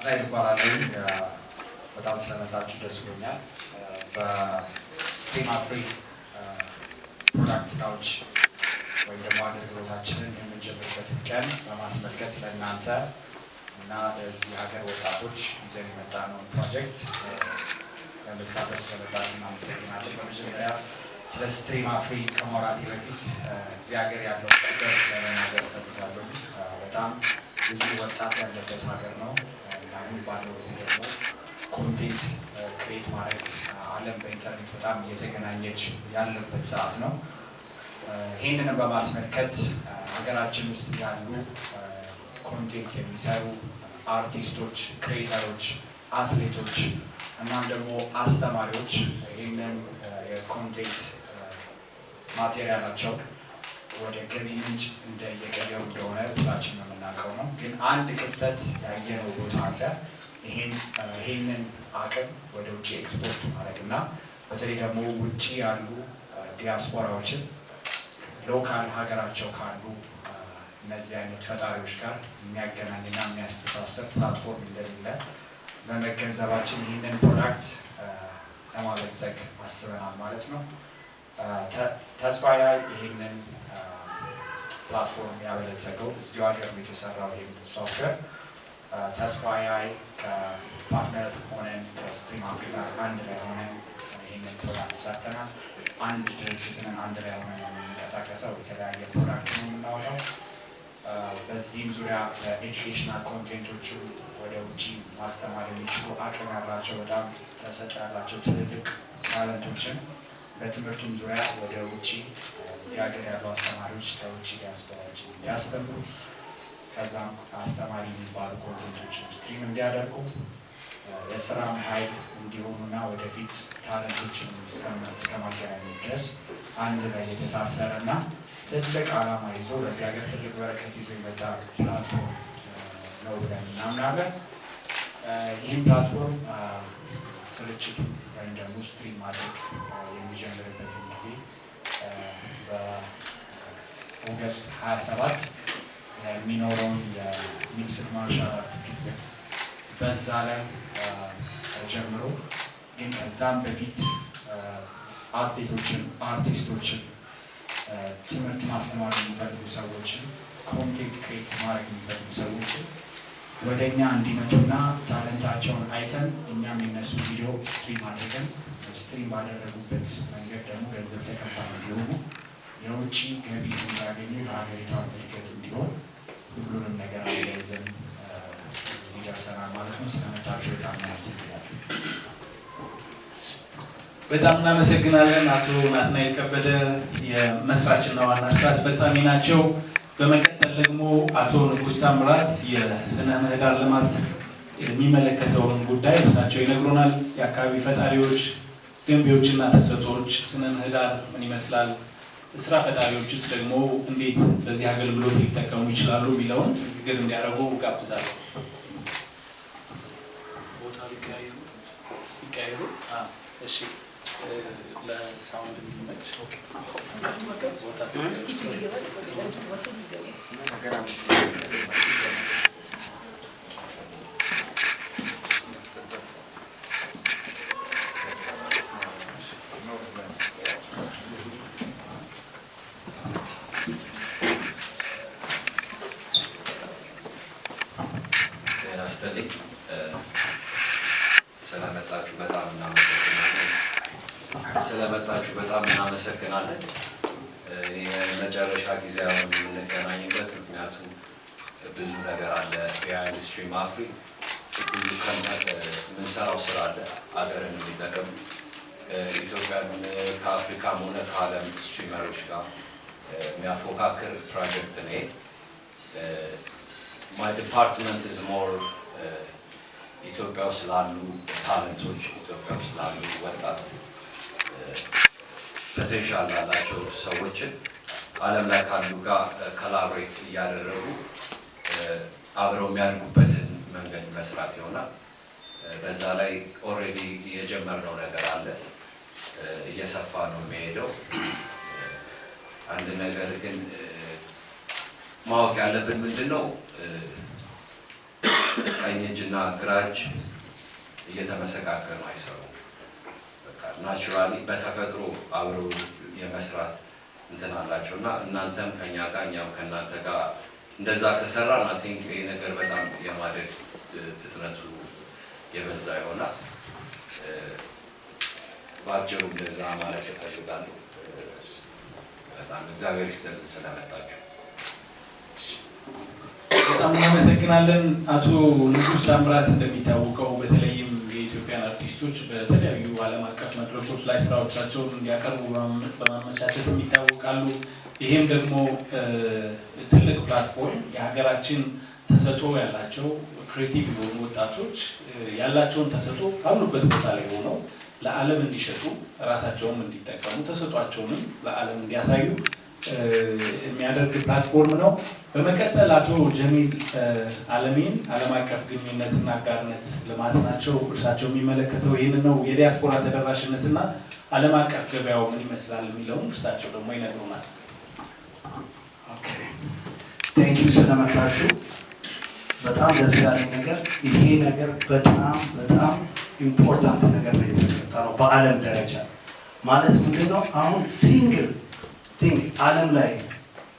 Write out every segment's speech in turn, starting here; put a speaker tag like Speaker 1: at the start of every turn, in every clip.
Speaker 1: ናትናኤል ይባላል። በጣም ስለመጣችሁ ደስ ብሎኛል። በስቲም አፍሪ ፕሮዳክት ላውንች ወይም ደግሞ አገልግሎታችንን የምንጀምርበትን ቀን በማስመልከት ለእናንተ እና ለዚህ ሀገር ወጣቶች ይዘን የመጣነውን ፕሮጀክት ለመሳተፍ ስለመጣችሁ እናመሰግናለን። በመጀመሪያ ስለ ስትሪም አፍሪ ከማውራቴ በፊት እዚህ ሀገር ያለው ነገር ለመናገር እፈልጋለሁ። በጣም ብዙ ወጣት ያለበት ሀገር ነው። አሁን ባለው ጊዜ ደግሞ ኮንቴንት ክሬት ማድረግ ዓለም በኢንተርኔት በጣም እየተገናኘች ያለበት ሰዓት ነው። ይህንንም በማስመልከት ሀገራችን ውስጥ ያሉ ኮንቴንት የሚሰሩ አርቲስቶች፣ ክሬተሮች፣ አትሌቶች እናም ደግሞ አስተማሪዎች ይህንን የኮንቴንት ማቴሪያላቸው ወደ ገቢ ምንጭ እየቀየሩ እንደሆነ ሁላችንም የምናውቀው ነው። ግን አንድ ክፍተት ያየነው ቦታ አለ። ይህንን አቅም ወደ ውጭ ኤክስፖርት ማድረግ እና በተለይ ደግሞ ውጭ ያሉ ዲያስፖራዎችን ሎካል ሀገራቸው ካሉ እነዚህ አይነት ፈጣሪዎች ጋር የሚያገናኝና የሚያስተሳሰር ፕላትፎርም እንደሌለ በመገንዘባችን ይህንን ፕሮዳክት ለማበልጸግ አስበናል ማለት ነው። ተስፋዬ ይህንን ፕላትፎርም ያበለጸገው እዚሁ ሀገር የተሰራው ይህ ሶፍትዌር ተስፋዬ ከፓርትነር ሆነን ከስትሪም አፍሪ ጋር አንድ ላይ ሆነን ይህንን ፕሮዳክት ሰርተናል። አንድ ድርጅትን አንድ ላይ ሆነን የምንቀሳቀሰው የተለያየ ፕሮዳክት ነው የምናወጣው። በዚህም ዙሪያ ኤጁኬሽናል ኮንቴንቶቹ ወደ ውጭ ማስተማር የሚችሉ አቅም ያላቸው በጣም ተሰጥኦ ያላቸው ትልልቅ ታለንቶችን በትምህርቱም ዙሪያ ወደ ውጭ እዚህ ሀገር ያሉ አስተማሪዎች ለውጭ ዲያስፖራዎች እንዲያስተምሩ ከዛም አስተማሪ የሚባሉ ኮንቴንቶችን ስትሪም እንዲያደርጉ የስራም ኃይል እንዲሆኑና ወደፊት ታለንቶችን እስከ ማገናኘት ድረስ አንድ ላይ የተሳሰረ እና ትልቅ ዓላማ ይዞ ለዚህ ሀገር ትልቅ በረከት ይዞ የመጣ ፕላትፎርም ነው ብለን እናምናለን። ይህም ፕላትፎርም ስርጭቱ ወይም ደግሞ ስትሪም ማድረግ የሚጀምርበትን ጊዜ በኦገስት 27 የሚኖረውን የሚክስድ ማርሻል አርት ክፍል በዛ ላይ ጀምሮ ግን ከዛም በፊት አትሌቶችን፣ አርቲስቶችን፣ ትምህርት ማስተማር የሚፈልጉ ሰዎችን፣ ኮንቴንት ክሬት ማድረግ የሚፈልጉ ሰዎችን ወደ እኛ እንዲመጡና ታለንታቸውን አይተን እኛም የነሱ ቪዲዮ ስትሪም አድርገን ስትሪም ባደረጉበት መንገድ ደግሞ ገንዘብ ተከፋይ እንዲሆኑ የውጭ ገቢ እንዲያገኙ ለሀገሪቷ እድገት እንዲሆን ሁሉንም ነገር አያይዘን እዚህ ደርሰናል ማለት ነው። ስለመጣችሁ በጣም እናመሰግናለን።
Speaker 2: በጣም እናመሰግናለን። አቶ ናትናኤል ከበደ የመስራችና ዋና ስራ አስፈጻሚ ናቸው። በመቀጠል ደግሞ አቶ ንጉስ ታምራት የስነ ምህዳር ልማት የሚመለከተውን ጉዳይ እሳቸው ይነግሩናል። የአካባቢ ፈጣሪዎች፣ ገንቢዎችና ተሰጥኦዎች ስነ ምህዳር ምን ይመስላል፣ ስራ ፈጣሪዎችስ ደግሞ እንዴት በዚህ አገልግሎት ሊጠቀሙ ይችላሉ የሚለውን ንግግር እንዲያደርጉ ጋብዛለሁ። ቦታ ሊቀያየሩ እሺ፣ ለሳውንድ እንዲመች ቦታ
Speaker 3: ስለመጣችሁ በጣም እናመሰግናለን። የመጨረሻ ጊዜ አሁን የምንገናኝበት ምክንያቱም ብዙ ነገር አለ። ቢሃይንድ ስትሪም አፍሪ ብዙ የምንሰራው ስራ አለ አገርን የሚጠቅም ኢትዮጵያን ከአፍሪካም ሆነ ከዓለም ስትሪመሮች ጋር የሚያፎካክር ፕሮጀክት ነው። ማይ ዲፓርትመንት ኢዝ ሞር ኢትዮጵያ ውስጥ ላሉ ታለንቶች፣ ኢትዮጵያ ውስጥ ላሉ ወጣት ፖቴንሻል ላላቸው ሰዎችን ዓለም ላይ ካሉ ጋር ኮላቦሬት እያደረጉ አብረው የሚያድጉበትን መንገድ መስራት ይሆናል። በዛ ላይ ኦልሬዲ የጀመርነው ነገር አለ፣ እየሰፋ ነው የሚሄደው። አንድ ነገር ግን ማወቅ ያለብን ምንድነው ቀኝ እጅና ግራ እጅ እየተመሰካከሉ አይሰሩም። በቃ ናቹራሊ በተፈጥሮ አብረው የመስራት እንትን አላቸው እና እናንተም ከኛ ጋር እኛም ከእናንተ ጋር እንደዛ ከሰራን አይ ቲንክ ይሄ ነገር በጣም የማደግ ፍጥነቱ የበዛ ይሆናል። ባጭሩ እንደዛ ማለት እፈልጋለሁ። በጣም እግዚአብሔር ይስጥልን ስለመጣችሁ።
Speaker 2: በጣም እናመሰግናለን አቶ ንጉስ ታምራት። እንደሚታወቀው በተለይም የኢትዮጵያን አርቲስቶች በተለያዩ ዓለም አቀፍ መድረኮች ላይ ስራዎቻቸውን እንዲያቀርቡ በማመቻቸት የሚታወቃሉ። ይህም ደግሞ ትልቅ ፕላትፎርም የሀገራችን ተሰጥኦ ያላቸው ክሬቲቭ የሆኑ ወጣቶች ያላቸውን ተሰጥኦ ካሉበት ቦታ ላይ ሆነው ለዓለም እንዲሸጡ ራሳቸውም እንዲጠቀሙ ተሰጧቸውንም ለዓለም እንዲያሳዩ የሚያደርግ ፕላትፎርም ነው። በመቀጠል አቶ ጀሚል አለሚን ዓለም አቀፍ ግንኙነትና አጋርነት ልማት ናቸው። እርሳቸው የሚመለከተው ይህን ነው። የዲያስፖራ ተደራሽነትና ዓለም አቀፍ ገበያው ምን ይመስላል የሚለውን እርሳቸው ደግሞ ይነግሩናል።
Speaker 4: ቴንክ ዩ ስለመጣችሁ። በጣም ደስ ያለኝ ነገር ይሄ ነገር በጣም ኢምፖርታንት ነገር ነው የተፈጠረው በዓለም ደረጃ ማለት ምንድነው? አሁን ሲንግል ቲንግ ዓለም ላይ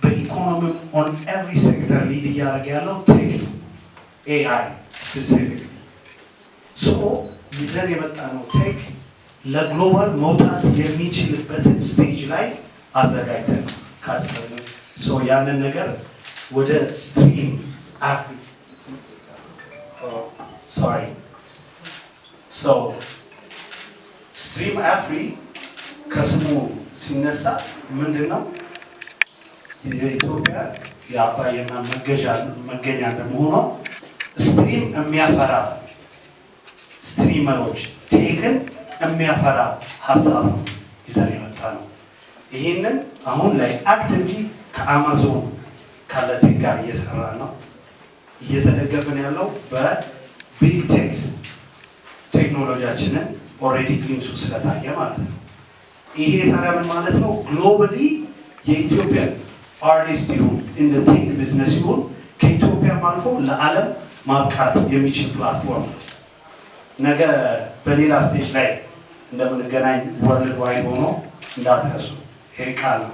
Speaker 4: በኢኮኖሚ ኦን ኤቭሪ ሴክተር ሊድ እያደረገ ያለው ቴክ ኤአይ ስፔሲፊክ ሶ ይዘን የመጣ ነው። ቴክ ለግሎባል መውጣት የሚችልበትን ስቴጅ ላይ አዘጋጅተን ካስፈለገ ሶ ያንን ነገር ወደ ስትሪም አፍሪ ስትሪም አፍሪ ከስሙ ሲነሳ ምንድነው? የኢትዮጵያ የአባይና መገኛ እንደመሆኗ ስትሪም የሚያፈራ ስትሪመሮች ቴክን የሚያፈራ ሀሳብ ነው ይዘን የመጣ ነው። ይህንን አሁን ላይ አክቲቭሊ ከአማዞን ካለ ቴክ ጋር እየሰራ ነው። እየተደገፈን ያለው በቢግ ቴክስ ቴክኖሎጂያችንን ኦልሬዲ ግሊምሱ ስለታየ ማለት ነው። ይሄ ታዲያ ምን ማለት ነው? ግሎባሊ የኢትዮጵያ አርቲስት ይሁን እንደ ቴክ ቢዝነስ ይሁን ከኢትዮጵያም አልፎ ለዓለም ማብቃት የሚችል ፕላትፎርም ነው። ነገ በሌላ ስቴጅ ላይ እንደምንገናኝ ወርልድ ዋይድ ሆኖ እንዳትረሱ። ይሄ ቃል ነው።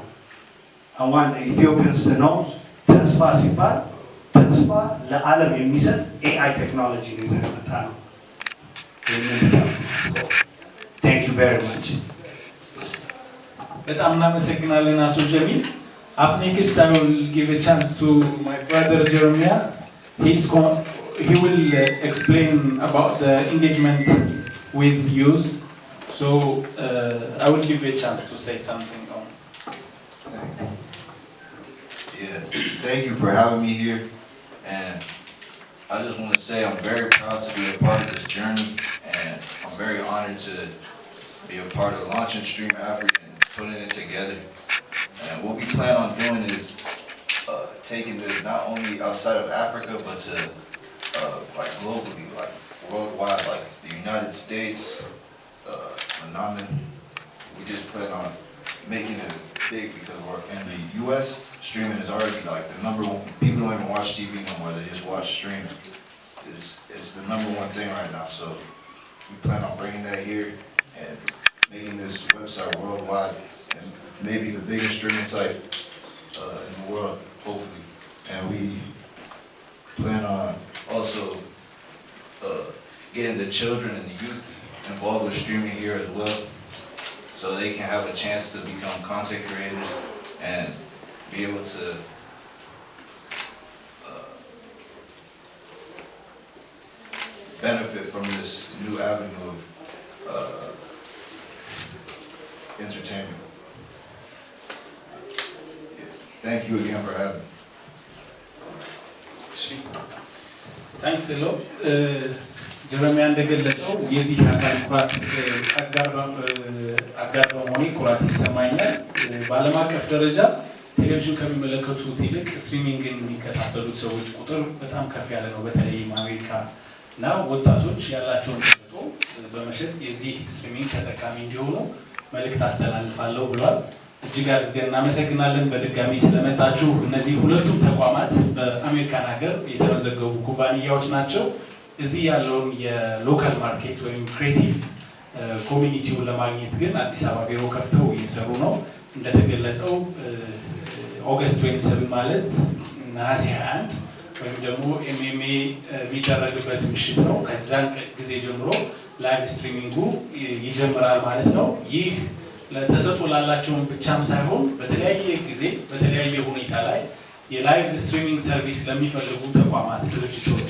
Speaker 4: አሁን ኢትዮጵያንስ ነው ተስፋ ሲባል ተስፋ ለዓለም የሚሰጥ ኤአይ ቴክኖሎጂ ነው ይዘን የመጣ ነው። Thank you very much.
Speaker 2: በጣም እናመሰግናለን አቶ ጀሚል። Up next I will give a chance to my brother Jeremiah. He will explain about the engagement with youth. So I will give you a chance to say something on.
Speaker 5: Yeah, thank you for having me here. And I just want to say I'm very proud to be a part of this journey, and I'm very honored to be a part of launching Stream Africa and putting it together. And what we plan on doing is taking this not only outside of Africa, but to like globally, like worldwide, like the United States, Manaman. We just plan on making it big because we're in the U.S. Streaming is already like the number one. People don't even watch TV no more. They just watch streaming. It's the number one thing right now. So we plan on bringing that here and making this website worldwide and maybe the biggest streaming site in the world, hopefully. And we plan on also getting the children and the youth involved with streaming here as well, so they can have a chance to become content creators and be able to benefit from this new avenue of entertainment. Yeah. Thank you again for having me.
Speaker 2: Thanks a lot. ጀረሚያ እንደገለጸው የዚህ አካል ኩራት አጋር በመሆኔ ኩራት ይሰማኛል። በዓለም አቀፍ ደረጃ ቴሌቪዥን ከሚመለከቱት ይልቅ ስትሪሚንግን የሚከታተሉት ሰዎች ቁጥር በጣም ከፍ ያለ ነው። በተለይም አሜሪካ እና ወጣቶች ያላቸውን ተሰጥኦ በመሸጥ የዚህ ስትሪሚንግ ተጠቃሚ እንዲሆኑ መልእክት አስተላልፋለሁ ብሏል። እጅግ አድርገን እናመሰግናለን በድጋሚ ስለመጣችሁ። እነዚህ ሁለቱም ተቋማት በአሜሪካን ሀገር የተመዘገቡ ኩባንያዎች ናቸው። እዚህ ያለውን የሎካል ማርኬት ወይም ክሬቲቭ ኮሚኒቲውን ለማግኘት ግን አዲስ አበባ ቢሮ ከፍተው እየሰሩ ነው። እንደተገለጸው ኦገስት 27 ማለት ነሐሴ 21 ወይም ደግሞ ኤምኤምኤ የሚደረግበት ምሽት ነው። ከዛን ጊዜ ጀምሮ ላይቭ ስትሪሚንጉ ይጀምራል ማለት ነው። ይህ ለተሰጥኦ ላላቸውን ብቻም ሳይሆን በተለያየ ጊዜ በተለያየ ሁኔታ ላይ የላይቭ ስትሪሚንግ ሰርቪስ ለሚፈልጉ ተቋማት፣ ድርጅቶች፣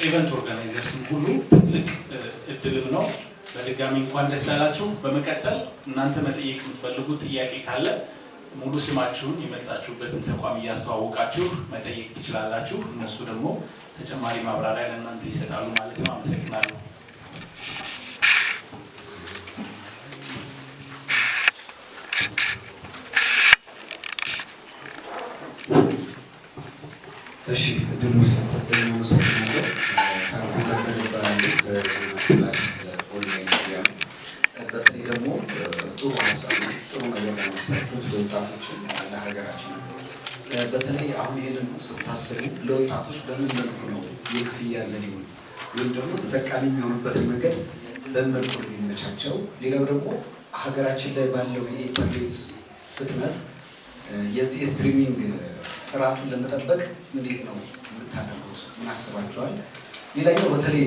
Speaker 2: ኢቨንት ኦርጋናይዘርስም ሁሉ ትልቅ እድልም ነው። በድጋሚ እንኳን ደስ ያላችሁ። በመቀጠል እናንተ መጠየቅ የምትፈልጉት ጥያቄ ካለ ሙሉ ስማችሁን የመጣችሁበትን ተቋም እያስተዋወቃችሁ መጠየቅ ትችላላችሁ። እነሱ ደግሞ ተጨማሪ ማብራሪያ ለእናንተ ይሰጣሉ ማለት ነው። አመሰግናለሁ።
Speaker 6: እሺ እድሉ ስለተሰጠኝ አመሰግናለሁ። በተለይ ደግሞ ጥሩ ሀሳብ ጥሩ ነገር ለመሳችሁት ለወጣቶችን ለሀገራችን በተለይ አሁን ይህንን ስታስቡ ለወጣቶች በምን መልኩ ነው የክፍያ ዘዴውን ወይም ደግሞ ተጠቃሚ የሚሆኑበትን መንገድ በምን መልኩ ነው የሚመቻቸው? ሌላው ደግሞ ሀገራችን ላይ ባለው የኢንተርኔት ፍጥነት የዚህ የስትሪሚንግ ጥራቱን ለመጠበቅ እንዴት ነው የምታደርጉት? እናስባችኋል? ሌላኛው በተለይ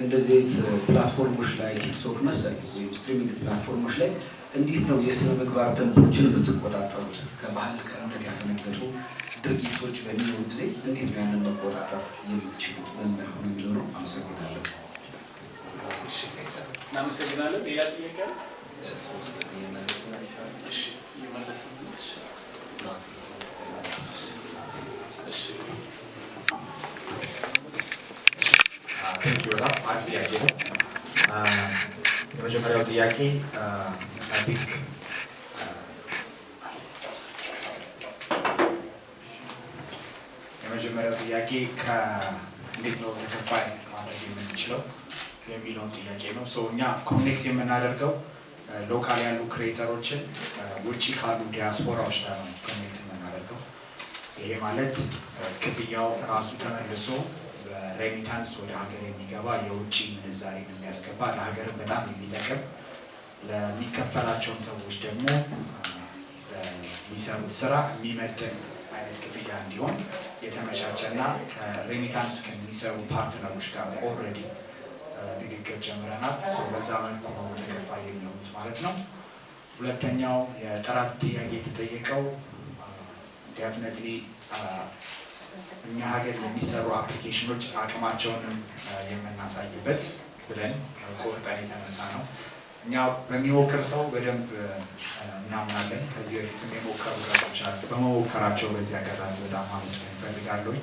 Speaker 6: እንደዚህ አይነት ፕላትፎርሞች ላይ ቲክቶክ መሰል ወይም ስትሪሚንግ ፕላትፎርሞች ላይ እንዴት ነው የስነ ምግባር ደንቦችን የምትቆጣጠሩት? ከባህል ከእምነት ያፈነገጡ ድርጊቶች በሚኖሩ ጊዜ እንዴት ነው ያንን መቆጣጠር የምትችሉት? በምን መልኩ ነው የሚለው ነው። አመሰግናለሁ።
Speaker 2: እናመሰግናለን። ሌላ ጥያቄ?
Speaker 1: የመጀመሪያው ጥያቄ እንዴት ነው ተከፋይ ማድረግ የምንችለው የሚለውን ጥያቄ ነው። እኛ ኮኔክት የምናደርገው ሎካል ያሉ ክሬተሮችን ውጭ ካሉ ዲያስፖራዎች ጋር ነው ኮኔክት የምናደርገው። ይሄ ማለት ክፍያው ራሱ ተመልሶ በሬሚታንስ ወደ ሀገር የሚገባ የውጭ ምንዛሬ የሚያስገባ ለሀገርም በጣም የሚጠቅም ለሚከፈላቸውን ሰዎች ደግሞ የሚሰሩት ስራ የሚመጥን አይነት ክፍያ እንዲሆን የተመቻቸና ከሬሚታንስ ከሚሰሩ ፓርትነሮች ጋር ኦልሬዲ ንግግር ጀምረናል። በዛ መልኩ ነው ተከፋይ የሚሆኑት ማለት ነው። ሁለተኛው የጥራት ጥያቄ የተጠየቀው ዴፍኔትሊ እኛ ሀገር የሚሰሩ አፕሊኬሽኖች አቅማቸውንም የምናሳይበት ብለን ቆርጠን የተነሳ ነው። እኛ በሚሞክር ሰው በደንብ እናምናለን። ከዚህ በፊትም የሞከሩ ሰዎች አሉ። በመሞከራቸው በዚህ አጋጣሚ በጣም ማመስገን እፈልጋለሁ።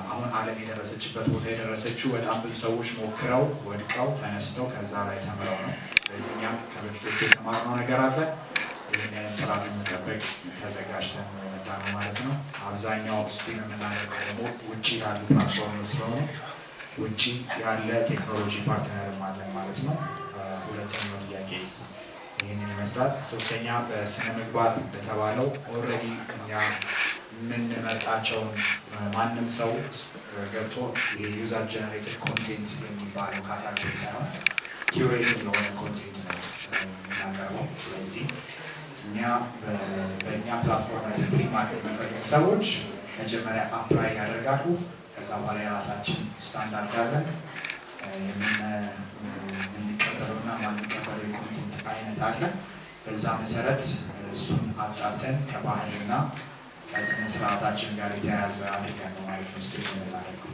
Speaker 1: አሁን ዓለም የደረሰችበት ቦታ የደረሰችው በጣም ብዙ ሰዎች ሞክረው ወድቀው ተነስተው ከዛ ላይ ተምረው ነው። ስለዚህ እኛም ከበፊቶቹ የተማርነው ነገር አለ። ይህንን ጥራት ለመጠበቅ ተዘጋጅተን የመጣ ነው ማለት ነው። አብዛኛው ስትሪም የምናደርገው ደግሞ ውጭ ያሉ ፕላትፎርሞች ስለሆኑ ውጭ ያለ ቴክኖሎጂ ፓርትነርም አለን ማለት ነው። ሁለተኛው ጥያቄ ይህንን ይመስላል። ሶስተኛ በስነ ምግባር እንደተባለው ኦልሬዲ እኛ የምንመርጣቸውን ማንም ሰው ገብቶ የዩዘር ጀነሬትድ ኮንቴንት የሚባለው ካታጎሪ ሳይሆን ኪውሬትድ የሆነ ኮንቴንት ነው የምናቀርበው። ስለዚህ እኛ በእኛ ፕላትፎርም ላይ ስትሪም ማድረግ የሚፈልጉ ሰዎች መጀመሪያ አፕላይ ያደርጋሉ። ከዛ በኋላ የራሳችን ስታንዳርድ አለን። የምንቀበለውና ማንቀበለው የኮንቴንት አይነት አለ። በዛ መሰረት እሱን አጣርተን ከባህልና ከስነ ስርዓታችን ጋር የተያያዘ አድርገን ነው ማለት ነው ስትሪም የምናደርገው።